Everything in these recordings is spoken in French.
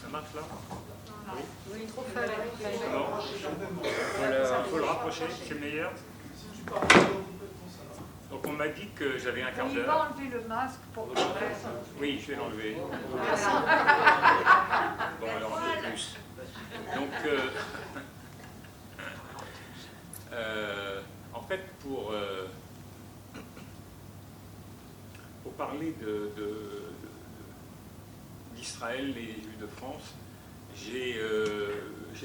Ça marche là? Oui. Oui, trop faible. Non. Faut le rapprocher, c'est meilleur. Donc on m'a dit que j'avais un quart Il va d'heure. enlever le masque pour que je reste. Oui, je vais l'enlever. Bon, alors un peu plus. Donc, en fait, pour parler d'Israël et des Juifs de France, j'ai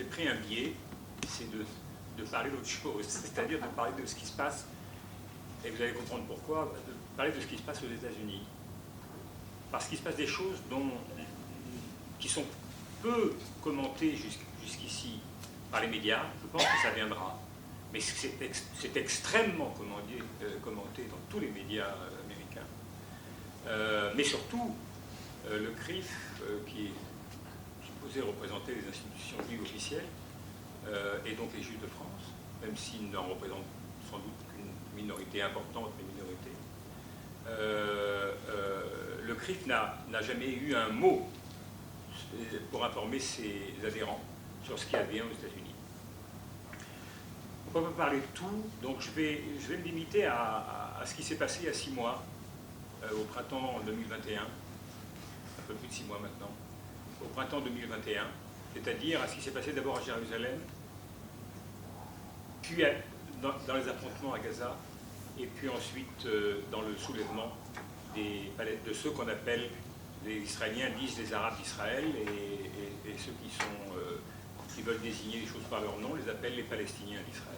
pris un biais, c'est de parler d'autre chose, c'est-à-dire de parler de ce qui se passe, et vous allez comprendre pourquoi, de parler de ce qui se passe aux États-Unis. Parce qu'il se passe des choses qui sont peu commentées jusqu'ici par les médias, je pense que ça viendra, mais c'est extrêmement commenté dans tous les médias américains. Mais surtout, le CRIF, qui est supposé représenter les institutions juives officielles, et donc les Juifs de France, même s'ils n'en représentent sans doute qu'une minorité importante, mais minorité, le CRIF n'a jamais eu un mot pour informer ses adhérents sur ce qui advient aux États-Unis. On ne peut pas parler de tout, donc je vais me limiter à ce qui s'est passé il y a 6 mois, au printemps 2021, un peu plus de 6 mois maintenant, au printemps 2021, c'est-à-dire à ce qui s'est passé d'abord à Jérusalem, puis dans les affrontements à Gaza, et puis ensuite dans le soulèvement de ceux qu'on appelle, les Israéliens disent les Arabes d'Israël, et ceux qui veulent désigner les choses par leur nom les appellent les Palestiniens d'Israël.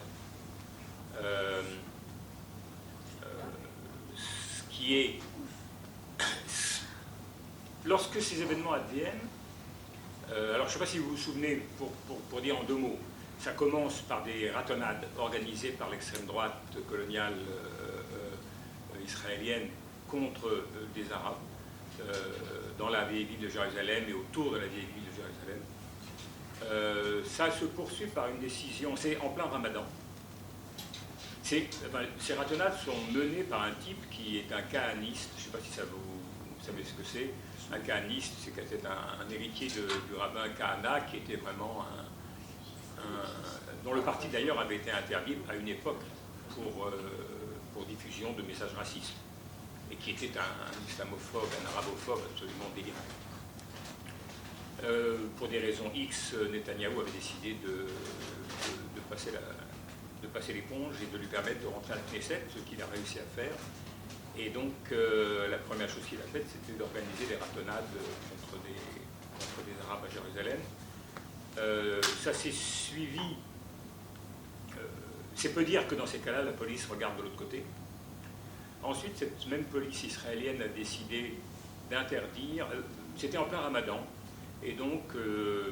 Ce qui est... Lorsque ces événements adviennent, alors je ne sais pas si vous vous souvenez, pour dire en 2 mots, ça commence par des ratonnades organisées par l'extrême droite coloniale israélienne contre des Arabes dans la vieille ville de Jérusalem et autour de la vieille ville de Jérusalem. Ça se poursuit par une décision, c'est en plein Ramadan. Ces ratonnades sont menées par un type qui est un kahaniste, je ne sais pas si vous savez ce que c'est. Un kahaniste, c'était un héritier du rabbin Kahana, qui était vraiment dont le parti d'ailleurs avait été interdit à une époque pour diffusion de messages racistes, et qui était un islamophobe, un arabophobe absolument délirant. Pour des raisons X, Netanyahou avait décidé de passer l'éponge et de lui permettre de rentrer à la Knesset, ce qu'il a réussi à faire. Et donc, la première chose qu'il a faite, c'était d'organiser des ratonnades contre des Arabes à Jérusalem. Ça s'est suivi. C'est peu dire que dans ces cas-là, la police regarde de l'autre côté. Ensuite, cette même police israélienne a décidé d'interdire. C'était en plein Ramadan, et donc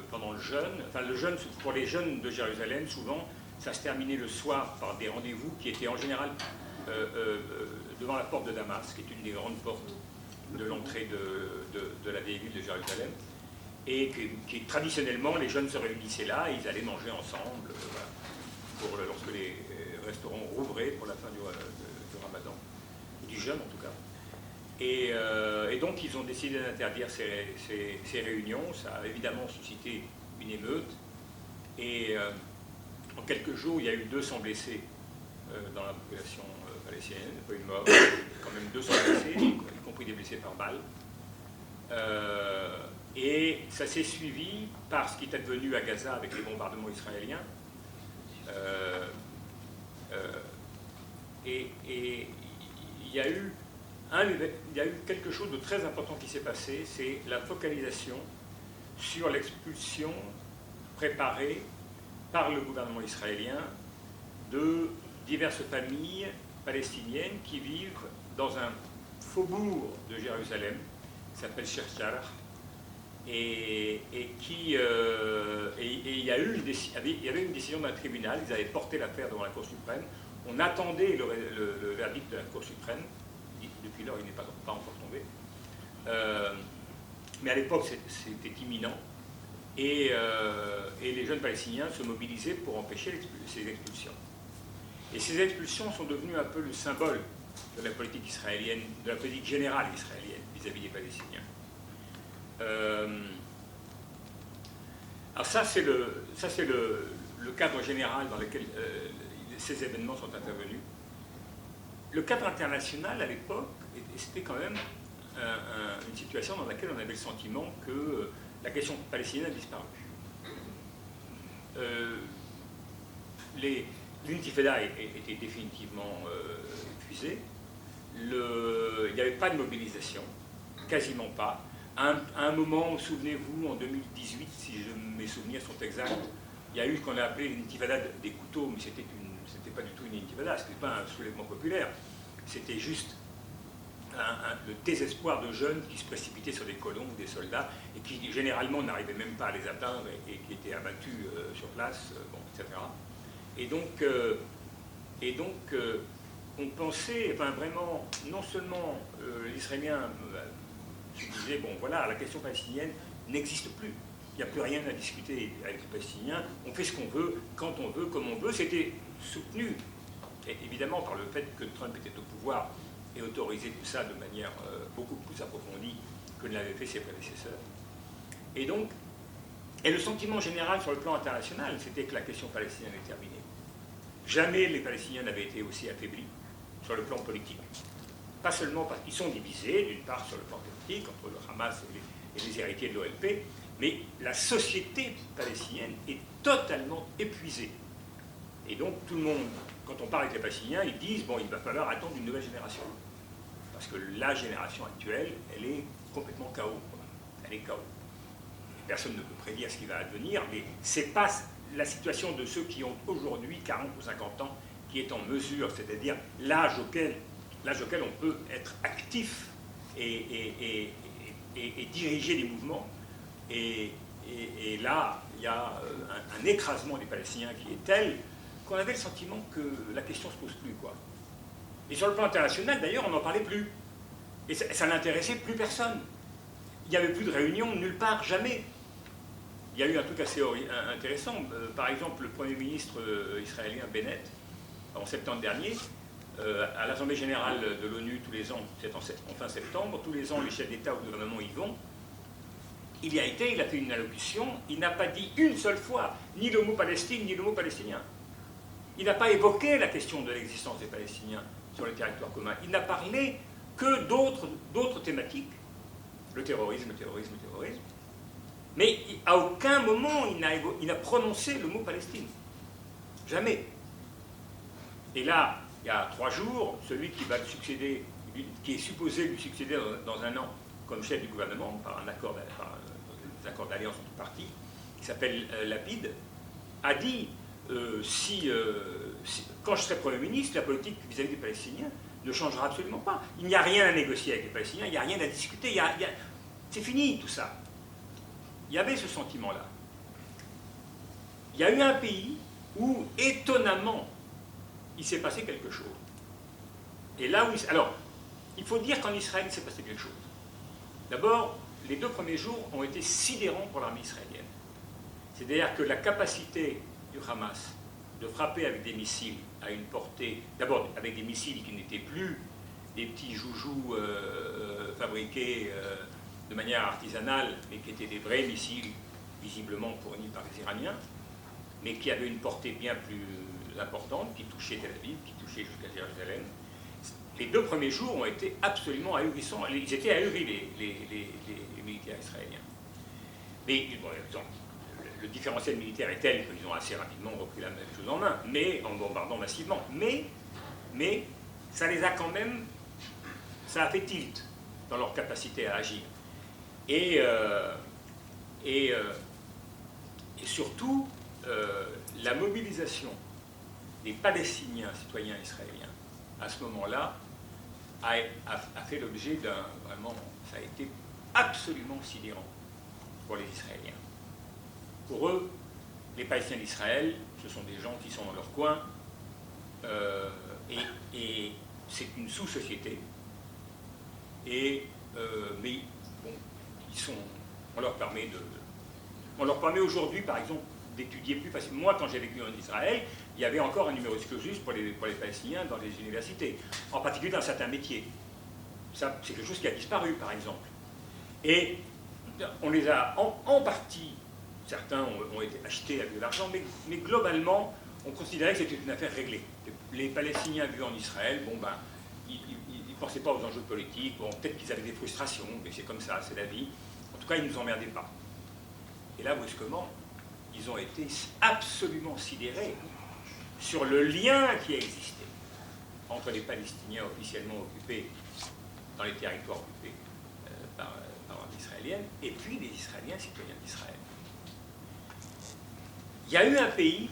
pendant le jeûne, pour les jeunes de Jérusalem, souvent, ça se terminait le soir par des rendez-vous qui étaient en général devant la porte de Damas, qui est une des grandes portes de l'entrée de la vieille ville de Jérusalem, et qui traditionnellement, les jeunes se réunissaient là, et ils allaient manger ensemble, voilà, lorsque les restaurants rouvraient pour la fin du Ramadan, du jeûne en tout cas. Et donc ils ont décidé d'interdire ces réunions. Ça a évidemment suscité une émeute, et en quelques jours, il y a eu 200 blessés dans la population palestinienne, pas une mort, quand même 200 blessés, y compris des blessés par balle. Et ça s'est suivi par ce qui est advenu à Gaza avec les bombardements israéliens. Et il y a eu quelque chose de très important qui s'est passé, c'est la focalisation sur l'expulsion préparée par le gouvernement israélien de diverses familles palestiniennes qui vivent dans un faubourg de Jérusalem qui s'appelle Sheikh Jarrah, et il y avait une décision d'un tribunal. Ils avaient porté l'affaire devant la Cour suprême. On attendait le verdict de la Cour suprême. Depuis lors, il n'est pas encore tombé. Mais à l'époque, c'était imminent. Et les jeunes Palestiniens se mobilisaient pour empêcher ces expulsions. Et ces expulsions sont devenues un peu le symbole de la politique israélienne, de la politique générale israélienne vis-à-vis des Palestiniens. ça c'est le cadre général dans lequel ces événements sont intervenus. Le cadre international à l'époque, c'était quand même une situation dans laquelle on avait le sentiment que la question palestinienne a disparu. L'intifada était définitivement épuisée. Il n'y avait pas de mobilisation, quasiment pas. À un moment, souvenez-vous, en 2018, si mes souvenirs sont exacts, il y a eu ce qu'on a appelé l'intifada des couteaux, mais c'était pas du tout une intifada, c'était pas un soulèvement populaire, c'était juste le désespoir de jeunes qui se précipitaient sur des colons ou des soldats et qui généralement n'arrivaient même pas à les atteindre et qui étaient abattus sur place, bon, etc. Et donc on pensait, enfin vraiment, non seulement les Israéliens se disaient, bon voilà, la question palestinienne n'existe plus, il n'y a plus rien à discuter avec les Palestiniens, on fait ce qu'on veut, quand on veut, comme on veut. C'était soutenu, évidemment, par le fait que Trump était au pouvoir et autorisait tout ça de manière beaucoup plus approfondie que ne l'avaient fait ses prédécesseurs. Et donc, le sentiment général sur le plan international, c'était que la question palestinienne est terminée. Jamais les Palestiniens n'avaient été aussi affaiblis sur le plan politique. Pas seulement parce qu'ils sont divisés, d'une part sur le plan politique, entre le Hamas et les héritiers de l'OLP, mais la société palestinienne est totalement épuisée. Et donc tout le monde, quand on parle avec les Palestiniens, ils disent, bon, il va falloir attendre une nouvelle génération. Parce que la génération actuelle, elle est complètement chaos. Elle est chaos. Personne ne peut prédire ce qui va advenir, mais c'est pas la situation de ceux qui ont aujourd'hui 40 ou 50 ans qui est en mesure, c'est-à-dire l'âge auquel on peut être actif et diriger les mouvements. Et là, il y a un écrasement des Palestiniens qui est tel qu'on avait le sentiment que la question ne se pose plus, quoi. Et sur le plan international, d'ailleurs, on n'en parlait plus. Et ça n'intéressait plus personne. Il n'y avait plus de réunions nulle part, jamais. Il y a eu un truc assez intéressant. Par exemple, le Premier ministre israélien Bennett, en septembre dernier, à l'Assemblée générale de l'ONU tous les ans, c'est en fin septembre, tous les ans les chefs d'État ou de gouvernement y vont. Il y a été, il a fait une allocution, il n'a pas dit une seule fois ni le mot Palestine ni le mot palestinien. Il n'a pas évoqué la question de l'existence des Palestiniens sur le territoire commun. Il n'a parlé que d'autres thématiques, le terrorisme. Mais à aucun moment il n'a prononcé le mot Palestine. Jamais. Et là, il y a 3 jours, celui qui va le succéder, qui est supposé lui succéder dans un an comme chef du gouvernement, par des accords d'alliance entre partis, qui s'appelle Lapid, a dit quand je serai Premier ministre, la politique vis-à-vis des Palestiniens ne changera absolument pas. Il n'y a rien à négocier avec les Palestiniens, il n'y a rien à discuter, c'est fini tout ça. Il y avait ce sentiment-là. Il y a eu un pays où, étonnamment, il s'est passé quelque chose. Et là où alors, il faut dire qu'en Israël, il s'est passé quelque chose. D'abord, les 2 premiers jours ont été sidérants pour l'armée israélienne. C'est-à-dire que la capacité du Hamas de frapper avec des missiles à une portée, d'abord avec des missiles qui n'étaient plus des petits joujoux fabriqués de manière artisanale, mais qui étaient des vrais missiles visiblement fournis par les Iraniens, mais qui avaient une portée bien plus importante, qui touchait Tel Aviv, qui touchait jusqu'à Jérusalem. Les 2 premiers jours ont été absolument ahurissants. Ils étaient ahuris, les militaires israéliens. Mais bon, le différentiel militaire est tel qu'ils ont assez rapidement repris la même chose en main, mais en bombardant massivement. Mais ça les a quand même, ça a fait tilt dans leur capacité à agir. Et surtout, la mobilisation des Palestiniens, citoyens israéliens, à ce moment-là, a fait l'objet d'un... Vraiment, ça a été absolument sidérant pour les Israéliens. Pour eux, les Palestiniens d'Israël, ce sont des gens qui sont dans leur coin, et c'est une sous-société. Mais bon, on leur permet aujourd'hui, par exemple, d'étudier plus facilement. Moi, quand j'ai vécu en Israël, il y avait encore un numerus clausus pour les Palestiniens dans les universités, en particulier dans certains métiers. Ça, c'est quelque chose qui a disparu, par exemple. Et on les a en partie certains ont été achetés avec de l'argent, mais globalement, on considérait que c'était une affaire réglée. Les Palestiniens vus en Israël, bon ben, ils ne pensaient pas aux enjeux politiques, bon, peut-être qu'ils avaient des frustrations, mais c'est comme ça, c'est la vie. En tout cas, ils ne nous emmerdaient pas. Et là, brusquement, ils ont été absolument sidérés sur le lien qui existait entre les Palestiniens officiellement occupés dans les territoires occupés par l'armée israélienne et puis les Israéliens citoyens d'Israël. Il y a eu un pays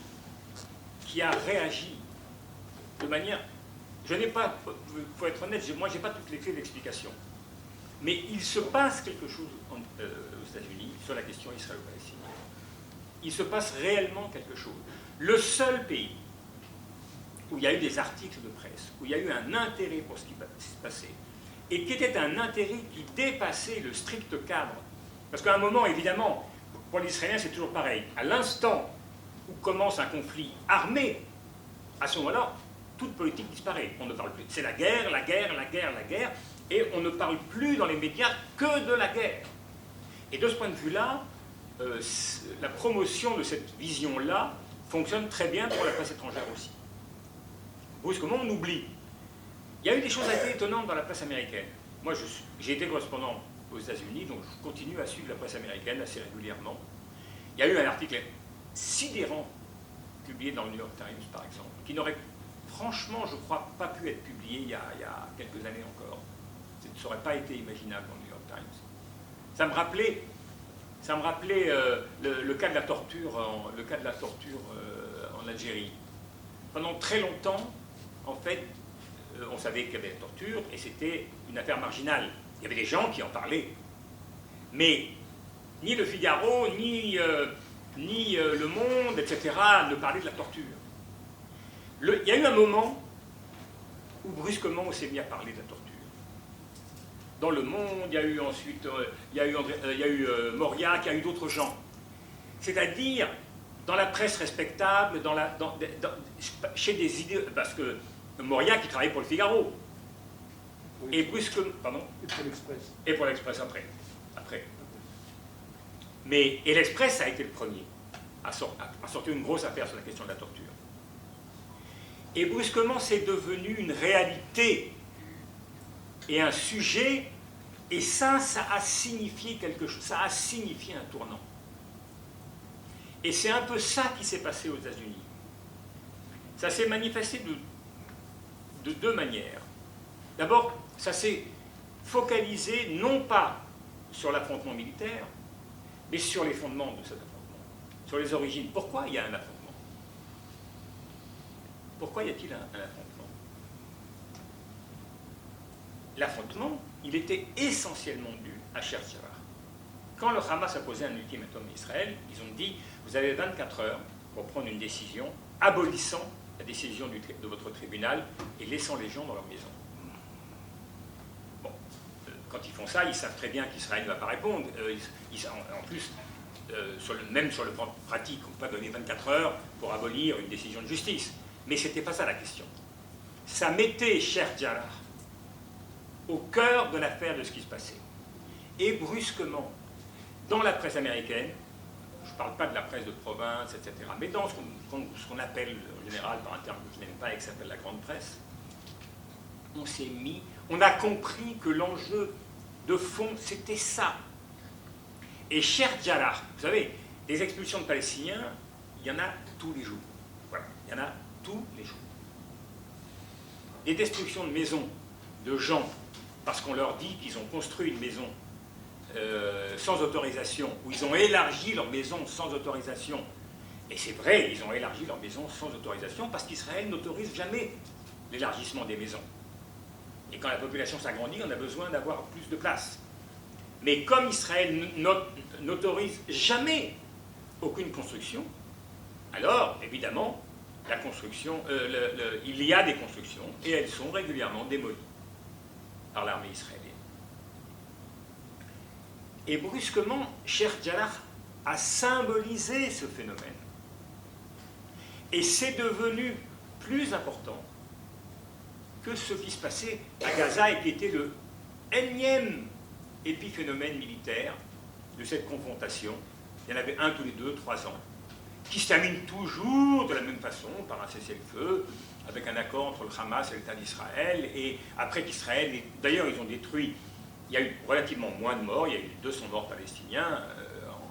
qui a réagi de manière... Je n'ai pas, il faut être honnête, moi je n'ai pas toutes les clés d'explication. Mais il se passe quelque chose aux États-Unis sur la question israélo-palestinienne. Il se passe réellement quelque chose. Le seul pays où il y a eu des articles de presse, où il y a eu un intérêt pour ce qui se passait, et qui était un intérêt qui dépassait le strict cadre. Parce qu'à un moment, évidemment, pour les Israéliens, c'est toujours pareil. À l'instant où commence un conflit armé, à ce moment-là, toute politique disparaît. On ne parle plus. C'est la guerre, la guerre, la guerre, la guerre, et on ne parle plus dans les médias que de la guerre. Et de ce point de vue-là, la promotion de cette vision-là fonctionne très bien pour la presse étrangère aussi. Brusquement, on oublie. Il y a eu des choses assez étonnantes dans la presse américaine. Moi, j'ai été correspondant aux États-Unis, donc je continue à suivre la presse américaine assez régulièrement. Il y a eu un article sidérant publié dans le New York Times, par exemple, qui n'aurait franchement, je crois, pas pu être publié il y a quelques années encore. Ça n'aurait pas été imaginable dans le New York Times. Ça me rappelait le cas de la torture, en Algérie. Pendant très longtemps, en fait, on savait qu'il y avait la torture et c'était une affaire marginale. Il y avait des gens qui en parlaient. Mais ni le Figaro, ni Le Monde, etc., ne parlaient de la torture. Il y a eu un moment où brusquement on s'est mis à parler de la torture. Dans Le Monde, il y a eu ensuite, il y a eu Mauriac, il y a eu d'autres gens. C'est-à-dire, dans la presse respectable, chez des idées, parce que Mauriac, il travaillait pour le Figaro. Oui. Et brusquement, pardon. Et pour l'Express. Et pour l'Express après. Et l'Express a été le premier à sortir une grosse affaire sur la question de la torture. Et brusquement, c'est devenu une réalité et un sujet, et ça a signifié quelque chose, ça a signifié un tournant. Et c'est un peu ça qui s'est passé aux États-Unis. Ça s'est manifesté de deux manières. D'abord, ça s'est focalisé non pas sur l'affrontement militaire, mais sur les fondements de cet affrontement, sur les origines. Pourquoi il y a un affrontement? Pourquoi y a-t-il un affrontement? L'affrontement, il était essentiellement dû à Sheikh Jarrah. Quand le Hamas a posé un ultimatum à Israël, ils ont dit « Vous avez 24 heures pour prendre une décision abolissant la décision de votre tribunal et laissant les gens dans leur maison. » Bon, quand ils font ça, ils savent très bien qu'Israël ne va pas répondre. En plus, même sur le plan pratique, on ne peut pas donner 24 heures pour abolir une décision de justice. Mais ce n'était pas ça la question. Ça mettait Sheikh Jarrah au cœur de l'affaire de ce qui se passait. Et brusquement, dans la presse américaine, je ne parle pas de la presse de province, etc., mais dans ce qu'on appelle en général par un terme que je n'aime pas et qui s'appelle la grande presse, on a compris que l'enjeu de fond, c'était ça. Et Sheikh Jarrah, vous savez, les expulsions de Palestiniens, il y en a tous les jours. Voilà, il y en a tous les jours. Des destructions de maisons, de gens, parce qu'on leur dit qu'ils ont construit une maison sans autorisation, ou ils ont élargi leur maison sans autorisation. Et c'est vrai, ils ont élargi leur maison sans autorisation, parce qu'Israël n'autorise jamais l'élargissement des maisons. Et quand la population s'agrandit, on a besoin d'avoir plus de place. Mais comme Israël n'autorise jamais aucune construction, alors, évidemment, la construction, il y a des constructions, et elles sont régulièrement démolies par l'armée israélienne. Et brusquement, Sheikh Jarrah a symbolisé ce phénomène. Et c'est devenu plus important que ce qui se passait à Gaza et qui était le énième épiphénomène militaire de cette confrontation Il y en avait un tous les 2-3 ans, qui se termine toujours de la même façon, par un cessez-le-feu, avec un accord entre le Hamas et l'État d'Israël, et après qu'Israël, d'ailleurs ils ont détruit, il y a eu relativement moins de morts, il y a eu 200 morts palestiniens,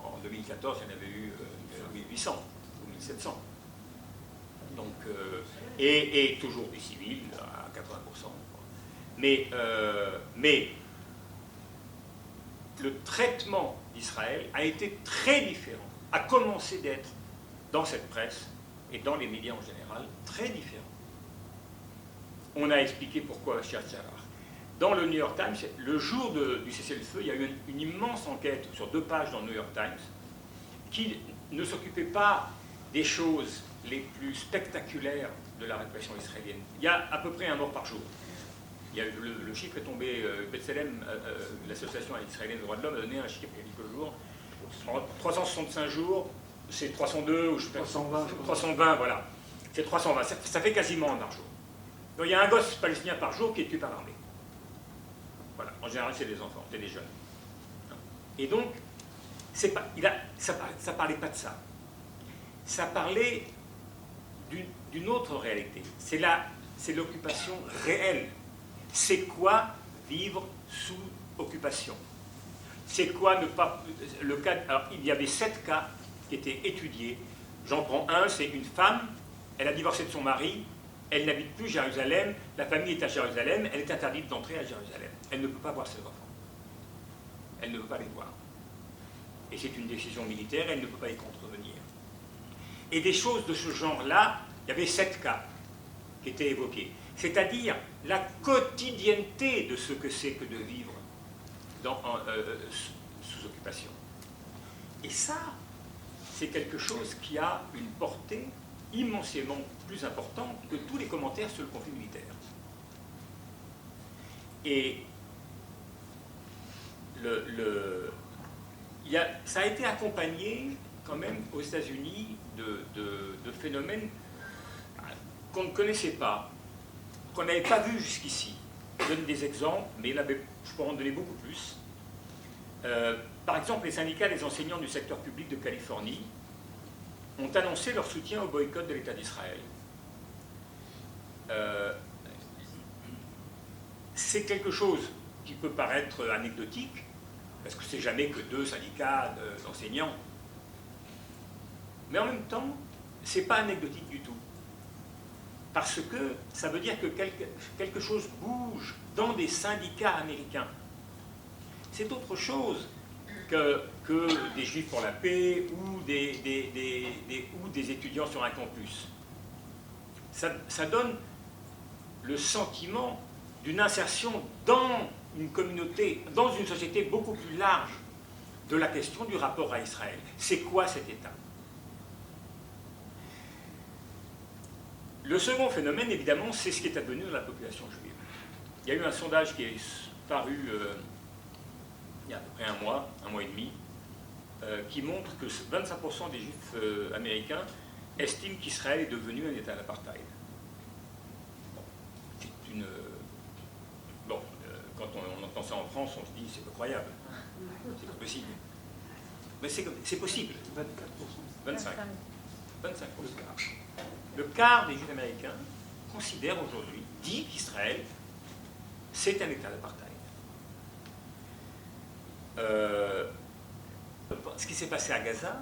en 2014 il y en avait eu 1800 ou 1700. Donc, et toujours des civils à 80%. Mais le traitement d'Israël a été très différent, a commencé d'être dans cette presse et dans les médias en général, très différent. On a expliqué pourquoi chez Al-Jarar. Dans le New York Times, le jour du cessez-le-feu, il y a eu une immense enquête sur 2 pages dans le New York Times qui ne s'occupait pas des choses les plus spectaculaires de la répression israélienne. Il y a à peu près un mort par jour. Il y a, le chiffre est tombé, B'Tselem, l'association israélienne des droits de l'homme, a donné un chiffre il y a quelques jours. En 365 jours, c'est 302 ou je sais pas, 320, voilà. C'est 320, ça fait quasiment un par jour. Donc il y a un gosse palestinien par jour qui est tué par l'armée. Voilà, en général c'est des enfants, c'est des jeunes. Et donc, ça parlait pas de ça. Ça parlait d'une autre réalité. C'est l'occupation réelle. C'est quoi vivre sous occupation? C'est quoi ne pas... Le cas, alors, il y avait 7 cas qui étaient étudiés. J'en prends un, c'est une femme, elle a divorcé de son mari, elle n'habite plus Jérusalem, la famille est à Jérusalem, elle est interdite d'entrer à Jérusalem. Elle ne peut pas voir ses enfants. Elle ne peut pas les voir. Et c'est une décision militaire, elle ne peut pas y contrevenir. Et des choses de ce genre-là, il y avait 7 cas qui étaient évoqués. C'est-à-dire la quotidienneté de ce que c'est que de vivre sous occupation. Et ça, c'est quelque chose qui a une portée immensément plus importante que tous les commentaires sur le conflit militaire. Et ça a été accompagné quand même aux États-Unis de phénomènes qu'on ne connaissait pas, qu'on n'avait pas vu jusqu'ici. Je donne des exemples, mais je pourrais en donner beaucoup plus. Par exemple, les syndicats des enseignants du secteur public de Californie ont annoncé leur soutien au boycott de l'État d'Israël. C'est quelque chose qui peut paraître anecdotique, parce que c'est jamais que 2 syndicats d'enseignants. Mais en même temps, c'est pas anecdotique du tout. Parce que ça veut dire que quelque chose bouge dans des syndicats américains. C'est autre chose que des Juifs pour la paix ou des étudiants sur un campus. Ça donne le sentiment d'une insertion dans une communauté, dans une société beaucoup plus large de la question du rapport à Israël. C'est quoi cet État? Le second phénomène, évidemment, c'est ce qui est advenu dans la population juive. Il y a eu un sondage qui est paru il y a à peu près un mois et demi, qui montre que 25% des juifs américains estiment qu'Israël est devenu un État d'apartheid. Quand on entend ça en France, on se dit c'est incroyable, c'est pas possible. Mais c'est possible. 25%. Le quart des juifs américains considèrent aujourd'hui, dit qu'Israël, c'est un État d'apartheid. Ce qui s'est passé à Gaza,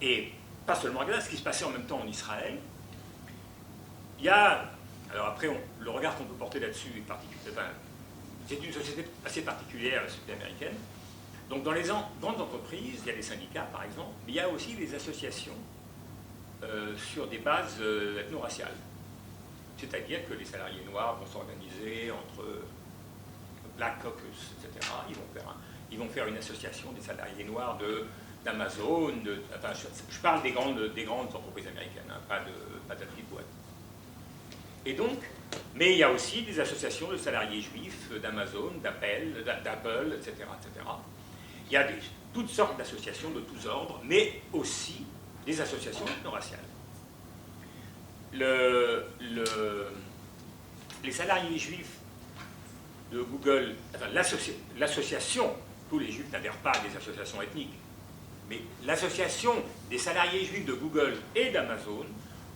et pas seulement à Gaza, ce qui se passait en même temps en Israël, il y a, alors après, le regard qu'on peut porter là-dessus est particulier. Enfin, c'est une société assez particulière, la société américaine. Donc dans les grandes entreprises, il y a des syndicats par exemple, mais il y a aussi des associations sur des bases ethno-raciales. C'est-à-dire que les salariés noirs vont s'organiser entre Black Caucus, etc. Ils vont faire une association des salariés noirs d'Amazon. Enfin, je parle des grandes entreprises américaines, hein, pas de la petite boîte. Et donc, mais il y a aussi des associations de salariés juifs d'Amazon, d'Apple, etc., etc. Il y a toutes sortes d'associations de tous ordres, mais aussi des associations ethno-raciales. Les salariés juifs de Google, enfin, l'association, tous les juifs n'adhèrent pas à des associations ethniques, mais l'association des salariés juifs de Google et d'Amazon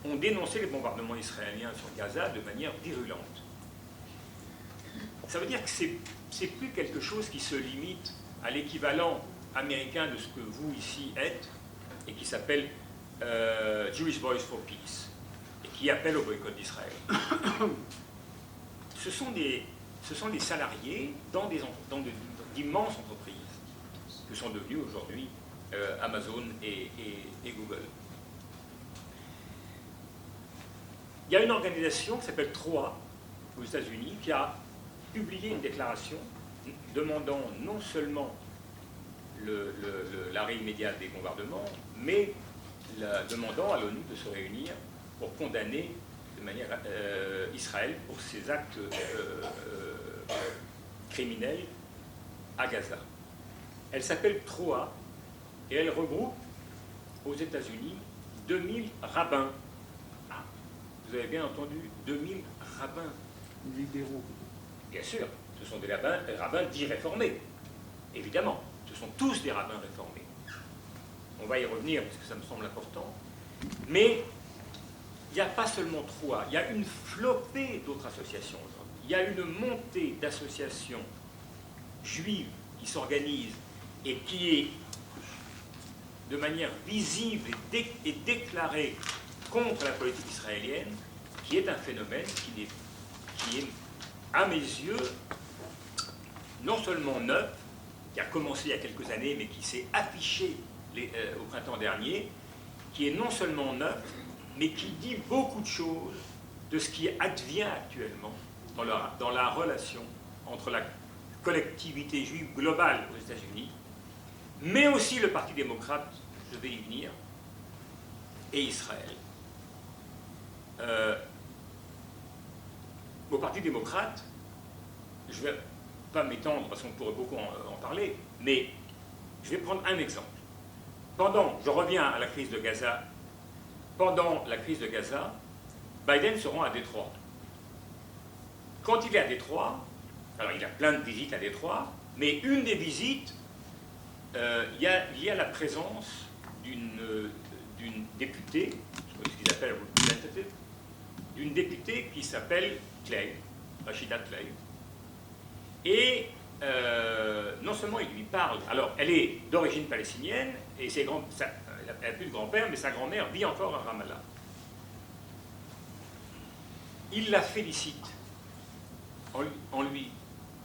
ont dénoncé les bombardements israéliens sur Gaza de manière virulente. Ça veut dire que c'est plus quelque chose qui se limite à l'équivalent américain de ce que vous ici êtes et qui s'appelle Jewish Voice for Peace et qui appelle au boycott d'Israël. Ce sont des salariés dans d'immenses entreprises que sont devenues aujourd'hui Amazon et Google. Il y a une organisation qui s'appelle TROA aux États-Unis qui a publié une déclaration demandant non seulement l'arrêt immédiat des bombardements, mais demandant à l'ONU de se réunir pour condamner de manière Israël pour ses actes criminels à Gaza. Elle s'appelle TROA et elle regroupe aux États-Unis 2000 rabbins. Ah, vous avez bien entendu, 2000 rabbins. Libéraux. Bien sûr, ce sont des rabbins dits réformés, évidemment. Ce sont tous des rabbins réformés. On va y revenir parce que ça me semble important. Mais il n'y a pas seulement TROA, il y a une flopée d'autres associations aujourd'hui. Il y a une montée d'associations juives qui s'organisent et qui est de manière visible et déclarée contre la politique israélienne, qui est un phénomène qui est, à mes yeux, non seulement neuf, qui a commencé il y a quelques années, mais qui s'est affiché au printemps dernier, qui est non seulement neuf, mais qui dit beaucoup de choses de ce qui advient actuellement dans la relation entre la collectivité juive globale aux États-Unis, mais aussi le Parti démocrate, je vais y venir, et Israël. Au Parti démocrate, je ne vais pas m'étendre parce qu'on pourrait beaucoup en parler, mais je vais prendre un exemple. Je reviens à la crise de Gaza. Pendant la crise de Gaza, Biden se rend à Détroit. Quand il est à Détroit, alors il a plein de visites à Détroit, mais une des visites, il y a la présence d'une députée, ce qu'ils appellent representative, d'une députée qui s'appelle Clay, Rashida Clay. Et non seulement il lui parle, alors elle est d'origine palestinienne, et elle n'a plus de grand-père, mais sa grand-mère vit encore à Ramallah. Il la félicite en lui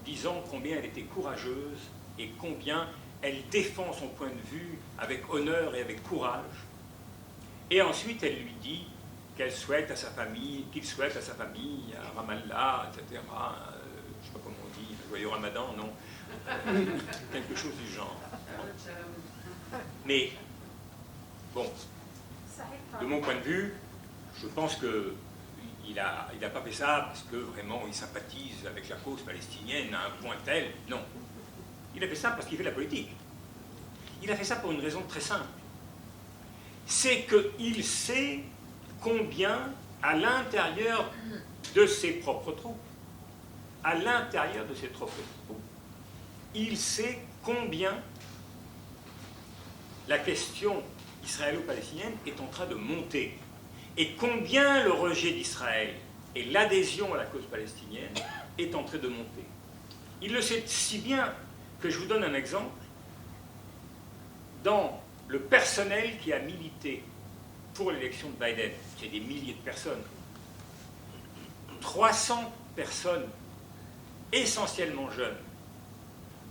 disant combien elle était courageuse et combien elle défend son point de vue avec honneur et avec courage. Et ensuite, elle lui dit qu'il souhaite à sa famille à Ramallah, etc. Je ne sais pas comment on dit, joyeux Ramadan, non. Quelque chose du genre. Mais, bon, de mon point de vue, je pense qu'il n'a pas fait ça parce que vraiment il sympathise avec la cause palestinienne à un point tel. Non. Il a fait ça parce qu'il fait la politique. Il a fait ça pour une raison très simple. C'est qu'il sait combien, à l'intérieur de ses propres troupes, il sait combien la question israélo-palestinienne est en train de monter et combien le rejet d'Israël et l'adhésion à la cause palestinienne est en train de monter. Il le sait si bien que je vous donne un exemple. Dans le personnel qui a milité pour l'élection de Biden, qui est des milliers de personnes, 300 personnes, essentiellement jeunes,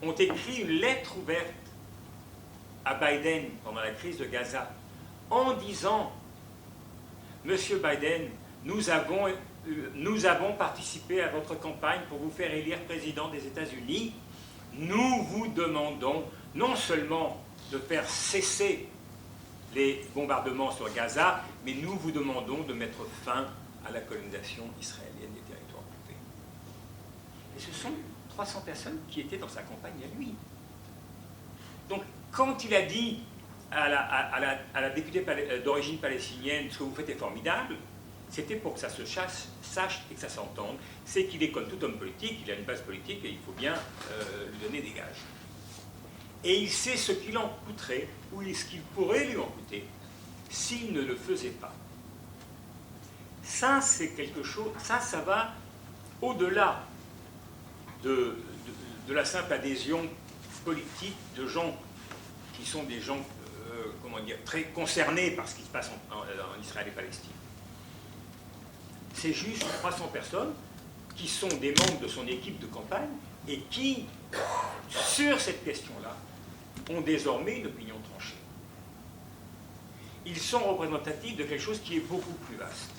ont écrit une lettre ouverte à Biden pendant la crise de Gaza en disant « Monsieur Biden, nous avons participé à votre campagne pour vous faire élire président des États-Unis. Nous vous demandons non seulement de faire cesser les bombardements sur Gaza, mais nous vous demandons de mettre fin à la colonisation israélienne des territoires occupés. » Et ce sont 300 personnes qui étaient dans sa campagne à lui. Donc, quand il a dit à la députée d'origine palestinienne « ce que vous faites est formidable », c'était pour que ça se sache et que ça s'entende. C'est qu'il est comme tout homme politique, il a une base politique et il faut bien lui donner des gages. Et il sait ce qu'il en coûterait, ou ce qu'il pourrait lui en coûter, s'il ne le faisait pas. Ça, c'est quelque chose, ça va au-delà de la simple adhésion politique de gens qui sont des gens, comment dire, très concernés par ce qui se passe en Israël et Palestine. C'est juste 300 personnes qui sont des membres de son équipe de campagne et qui, sur cette question-là, ont désormais une opinion tranchée. Ils sont représentatifs de quelque chose qui est beaucoup plus vaste.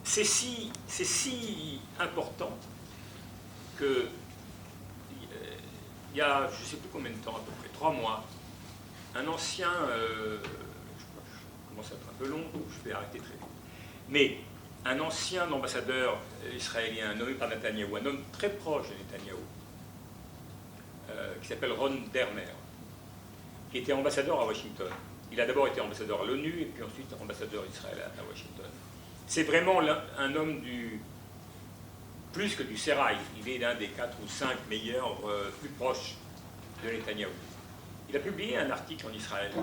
C'est si important que il y a, je ne sais plus combien de temps, à peu près 3 mois, un ancien, je commence à être un peu long, donc je vais arrêter très vite, mais un ancien ambassadeur israélien nommé par Netanyahou, un homme très proche de Netanyahou, qui s'appelle Ron Dermer, qui était ambassadeur à Washington. Il a d'abord été ambassadeur à l'ONU et puis ensuite ambassadeur d'Israël à Washington. C'est vraiment un homme plus que du sérail. Il est l'un des 4 ou 5 meilleurs, plus proches de Netanyahou. Il a publié un article en Israël,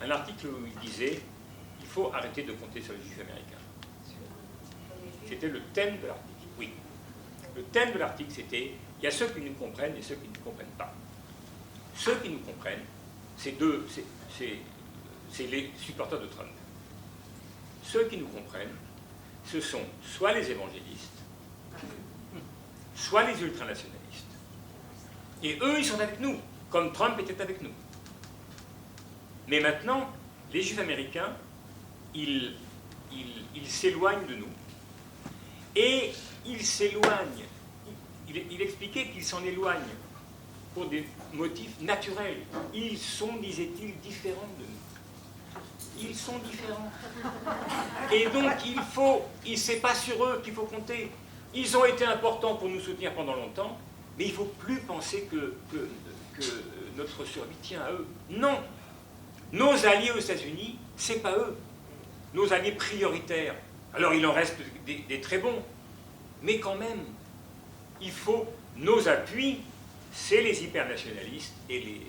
un article où il disait « Il faut arrêter de compter sur les Juifs américains ». C'était le thème de l'article, oui. Le thème de l'article, c'était « Il y a ceux qui nous comprennent et ceux qui ne nous comprennent pas ». Ceux qui nous comprennent, c'est les supporters de Trump. Ceux qui nous comprennent, ce sont soit les évangélistes, soit les ultranationalistes. Et eux, ils sont avec nous, comme Trump était avec nous. Mais maintenant, les Juifs américains, ils s'éloignent de nous. Et ils s'éloignent. Il expliquait qu'ils s'en éloignent pour des motifs naturels. Ils sont, disait-il, différents de nous. Ils sont différents. Et donc, c'est pas sur eux qu'il faut compter. Ils ont été importants pour nous soutenir pendant longtemps, mais il ne faut plus penser que notre survie tient à eux. Non. Nos alliés aux États-Unis, c'est pas eux. Nos alliés prioritaires. Alors, il en reste des très bons. Mais quand même, nos appuis, c'est les hypernationalistes et les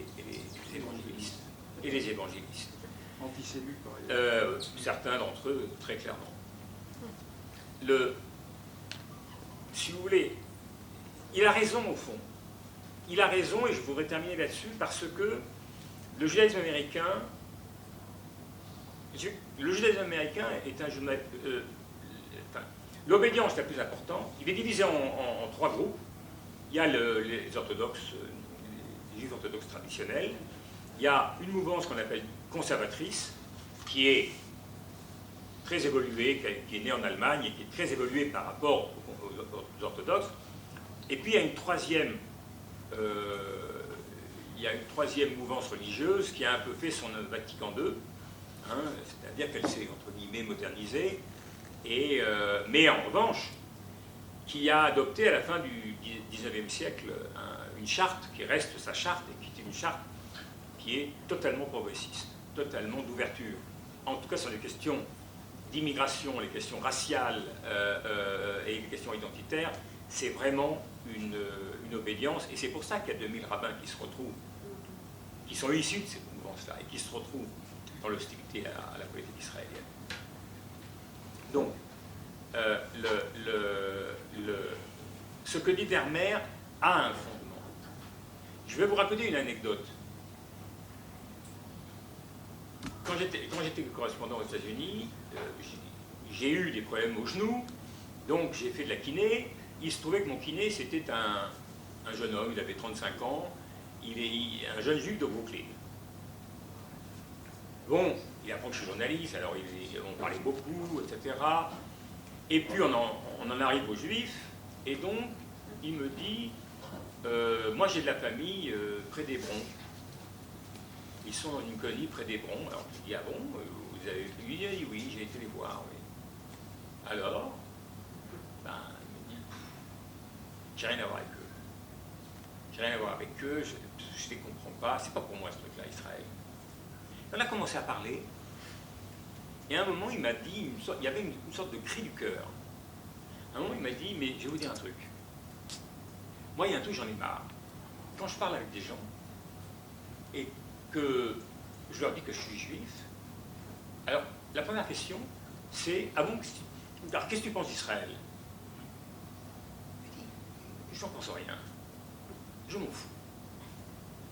évangélistes. Et les évangélistes. Antisémites, par exemple. Certains d'entre eux, très clairement. Si vous voulez, il a raison au fond. Il a raison, et je voudrais terminer là-dessus, parce que le judaïsme américain est un judaïsme... l'obédience la plus importante. Il est divisé en 3 groupes. Il y a les orthodoxes, les juifs orthodoxes traditionnels. Il y a une mouvance qu'on appelle conservatrice, qui est très évoluée, qui est née en Allemagne et qui est très évoluée par rapport aux orthodoxes. Et puis il y a une troisième mouvance religieuse qui a un peu fait son Vatican II, hein, c'est-à-dire qu'elle s'est, entre guillemets, modernisée, mais en revanche, qui a adopté à la fin du XIXe siècle une charte qui reste sa charte, et qui est une charte qui est totalement progressiste, totalement d'ouverture. En tout cas sur les questions d'immigration, les questions raciales et les questions identitaires, c'est vraiment une obédience, et c'est pour ça qu'il y a 2000 rabbins qui se retrouvent, qui sont issus de cette mouvance-là, et qui se retrouvent dans l'hostilité à la politique israélienne. Donc, ce que dit Dermer a un fondement. Je vais vous raconter une anecdote. Quand j'étais correspondant aux États-Unis, j'ai eu des problèmes au genou, donc j'ai fait de la kiné. Il se trouvait que mon kiné, c'était un jeune homme, il avait 35 ans, un jeune juif de Brooklyn. Bon, il apprend que je suis journaliste, alors on parlait beaucoup, etc. Et puis on en arrive aux juifs, et donc il me dit, moi j'ai de la famille près d'Hébron. Ils sont dans une colonie près d'Hébron. Alors je dis, ah bon, vous avez vu? Il dit, oui, j'ai été les voir. Oui. Alors, il me dit, j'ai rien à voir avec eux. J'ai rien à voir avec eux, je ne les comprends pas, c'est pas pour moi ce truc-là, Israël. On a commencé à parler, et à un moment il m'a dit, il y avait une sorte de cri du cœur. À un moment il m'a dit, mais je vais vous dire un truc. Moi, il y a un truc, j'en ai marre. Quand je parle avec des gens et que je leur dis que je suis juif, alors la première question, c'est « Ah bon, alors qu'est-ce que tu penses d'Israël ?» Je dis « Je n'en pense rien. Je m'en fous.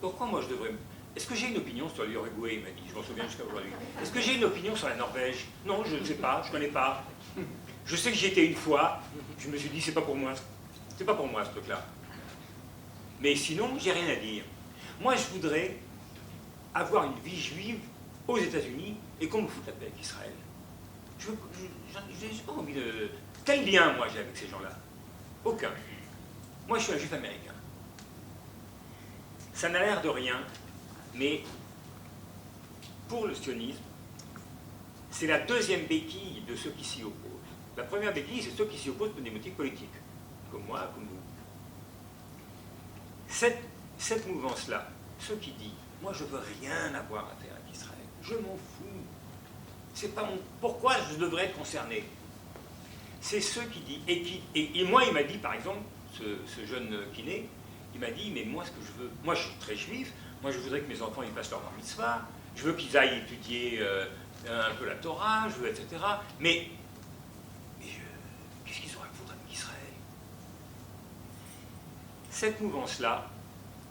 Pourquoi moi je devrais... Est-ce que j'ai une opinion sur l'Uruguay ?» Il m'a dit, je m'en souviens jusqu'à aujourd'hui. Est-ce que j'ai une opinion sur la Norvège? Non, je ne sais pas, je ne connais pas. Je sais que j'y étais une fois, je me suis dit, c'est pas pour moi. C'est pas pour moi ce truc-là. Mais sinon, j'ai rien à dire. Moi, je voudrais avoir une vie juive aux États-Unis et qu'on me foute la paix avec Israël. Je n'ai pas envie de... Quel lien, moi, j'ai avec ces gens-là? Aucun. Moi, je suis un juif américain. Ça n'a l'air de rien, mais pour le sionisme, c'est la deuxième béquille de ceux qui s'y opposent. La première béquille, c'est ceux qui s'y opposent pour des motifs politiques, comme moi, comme vous. Cette mouvance-là, ceux qui disent « moi je veux rien avoir à faire avec Israël, je m'en fous, c'est pas mon... pourquoi je devrais être concerné ?» C'est ceux qui disent, et moi il m'a dit par exemple, ce jeune kiné, il m'a dit « mais moi ce que je veux, moi je suis très juif, moi je voudrais que mes enfants ils passent leur bar mitzvah, je veux qu'ils aillent étudier un peu la Torah, je veux etc. Mais qu'est-ce qu'ils auraient à foutre avec Israël ?» Cette mouvance-là,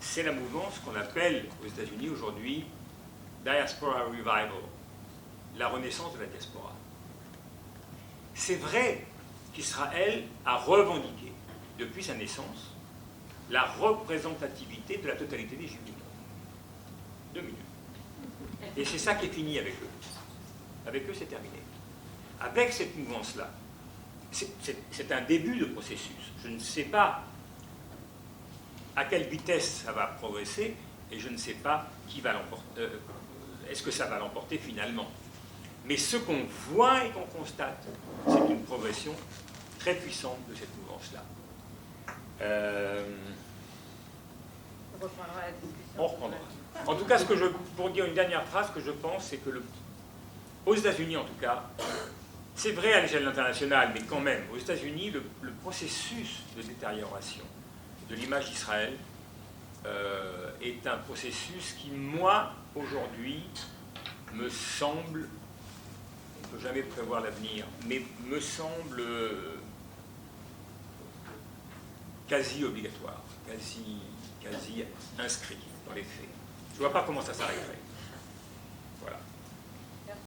c'est la mouvance qu'on appelle aux États-Unis aujourd'hui Diaspora Revival, la renaissance de la diaspora. C'est vrai qu'Israël a revendiqué, depuis sa naissance, la représentativité de la totalité des Juifs du monde. 2 minutes. Et c'est ça qui est fini avec eux. Avec eux, c'est terminé. Avec cette mouvance-là, c'est un début de processus. Je ne sais pas à quelle vitesse ça va progresser, et je ne sais pas qui va l'emporter. Est-ce que ça va l'emporter finalement? Mais ce qu'on voit et qu'on constate, c'est une progression très puissante de cette mouvance-là. On reprendra la discussion. On reprendra. En tout cas, pour dire une dernière phrase, ce que je pense, c'est que aux États-Unis en tout cas, c'est vrai à l'échelle internationale, mais quand même, aux États-Unis, le processus de détérioration de l'image d'Israël est un processus qui, moi, aujourd'hui, me semble, on ne peut jamais prévoir l'avenir, mais me semble quasi obligatoire, quasi inscrit dans les faits. Je ne vois pas comment ça s'arrêterait. Voilà.